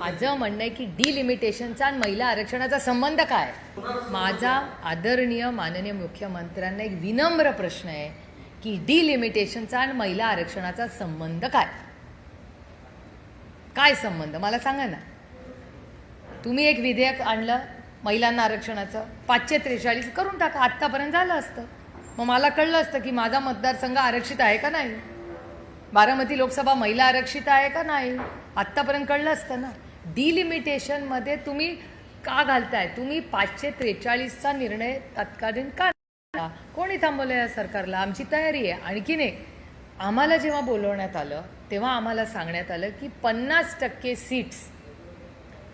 माझं म्हणणं आहे की डिलिमिटेशनचा आणि महिला आरक्षणाचा संबंध काय. माझा आदरणीय माननीय मुख्यमंत्र्यांना एक विनम्र प्रश्न आहे की डिलिमिटेशनचा आणि महिला आरक्षणाचा संबंध काय. काय संबंध मला सांगा ना. तुम्ही एक विधेयक आणलं महिलांना आरक्षणाचं 543 करून टाका, आत्तापर्यंत झालं असतं. मग मला कळलं असतं की माझा मतदारसंघ आरक्षित आहे का नाही, बारामती लोकसभा महिला आरक्षित आहे का नाही, आत्तापर्यंत कळलं असतं ना. डिलिमिटेशनमध्ये तुम्ही का घालताय. तुम्ही 543चा निर्णय तत्कालीन का कोणी थांबवलं या सरकारला. आमची तयारी आहे. आणखीन एक, आम्हाला जेव्हा बोलवण्यात आलं तेव्हा आम्हाला सांगण्यात आलं की 50% सीट्स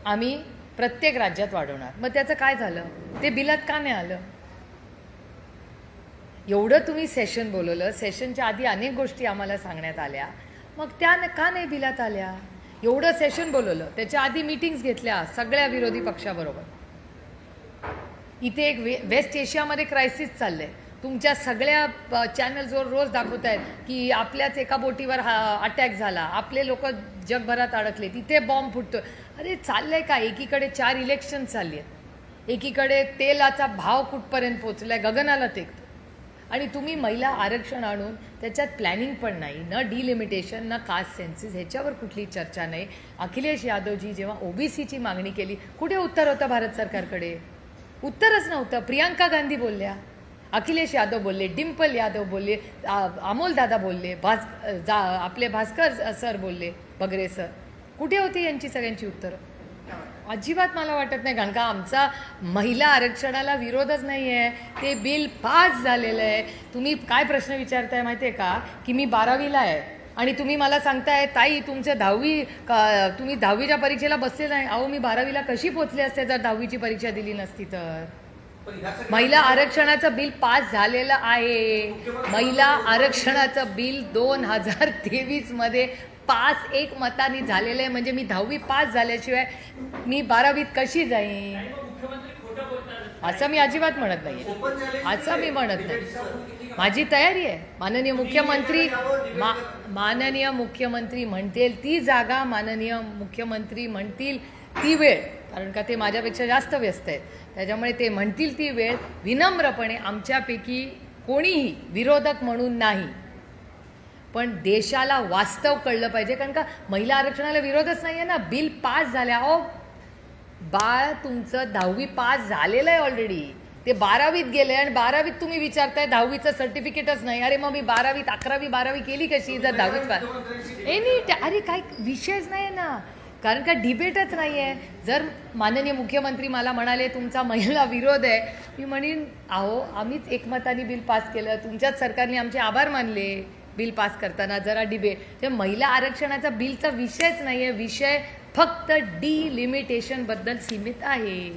आम्ही प्रत्येक राज्यात वाढवणार. मग त्याचं काय झालं, ते बिलात का नाही आलं. एवढं तुम्ही सेशन बोलवलं, सेशनच्या आधी अनेक गोष्टी आम्हाला सांगण्यात आल्या, मग त्या का नाही बिलात आल्या. एवढं सेशन बोलवलं, त्याच्या आधी मीटिंग्स घेतल्या सगळ्या विरोधी पक्षाबरोबर. इथे एक वेस्ट एशियामध्ये क्रायसिस चाललंय. तुमच्या सगळ्या चॅनल्सवर रोज दाखवत आहेत की आपल्याच एका बोटीवर अटॅक झाला, आपले लोक जगभरात अडकले, तिथे बॉम्ब फुटतोय. अरे चाललंय का. एकीकडे 4 इलेक्शन चालली आहेत, एकीकडे तेलाचा भाव कुठपर्यंत पोचलाय, गगनाला टेकतो, आणि तुम्ही महिला आरक्षण आणून त्याच्यात प्लॅनिंग पण नाही, न डिलिमिटेशन न कास्ट सेन्सिस, ह्याच्यावर कुठली चर्चा नाही. अखिलेश यादवजी जेव्हा ओबीसीची मागणी केली, कुठे उत्तर होतं भारत सरकारकडे. उत्तरच नव्हतं. प्रियांका गांधी बोलल्या, अखिलेश यादव बोलले, डिम्पल यादव बोलले, अमोल दादा बोलले, आपले भास्कर सर बोलले, बगरे सर. कुठे होती यांची सगळ्यांची उत्तरं. अजिबात मला वाटत नाही. कारण का आमचा महिला आरक्षणाला विरोधच नाही आहे. ते बिल पास झालेलं आहे. तुम्ही काय प्रश्न विचारताय माहिती आहे का, की मी 12वीला आहे आणि तुम्ही मला सांगताय ताई तुमचं 10वी तुम्ही 10वीच्या परीक्षेला बसले नाही. अहो मी 12वीला कशी पोचले असते जर 10वीची परीक्षा दिली नसती तर. महिला आरक्षणाचं बिल पास झालेलं आहे. महिला आरक्षणाचं बिल 2023 मध्ये पास एक मतांनी झालेलं आहे. म्हणजे मी 10वी पास झाल्याशिवाय मी 12वीत कशी जाईन, असं मी अजिबात म्हणत नाही. असं मी म्हणत नाही. माझी तयारी आहे. माननीय मुख्यमंत्री म्हणतील ती जागा, माननीय मुख्यमंत्री म्हणतील ती वेळ, कारण का ते माझ्यापेक्षा जास्त व्यस्त आहेत, त्याच्यामुळे ते म्हणतील ती वेळ विनम्रपणे, आमच्यापैकी कोणीही विरोधक म्हणून नाही, पण देशाला वास्तव कळलं पाहिजे. कारण का महिला आरक्षणाला विरोधच नाही आहे ना. बिल पास झाल्या. अहो बाळ तुमचं 10वी पास झालेलं आहे ऑलरेडी, ते 12वीत गेले आणि 12वीत तुम्ही विचारताय 10वीचं सर्टिफिकेटच नाही. अरे मग मी 12वीत 11वी 12वी केली कशी जर 10वीत पास. अरे काय विषयच नाही आहे ना. कारण का डिबेटच नाही आहे. जर माननीय मुख्यमंत्री मला म्हणाले तुमचा महिला विरोध आहे, मी म्हणेन अहो आम्हीच एकमताने बिल पास केलं, तुमच्याच सरकारने आमचे आभार मानले बिल पास करताना. जरा डिबेट. ते महिला आरक्षणाचा बिलचा विषयच नाही आहे. विषय फक्त डिलिमिटेशनबद्दल सीमित आहे.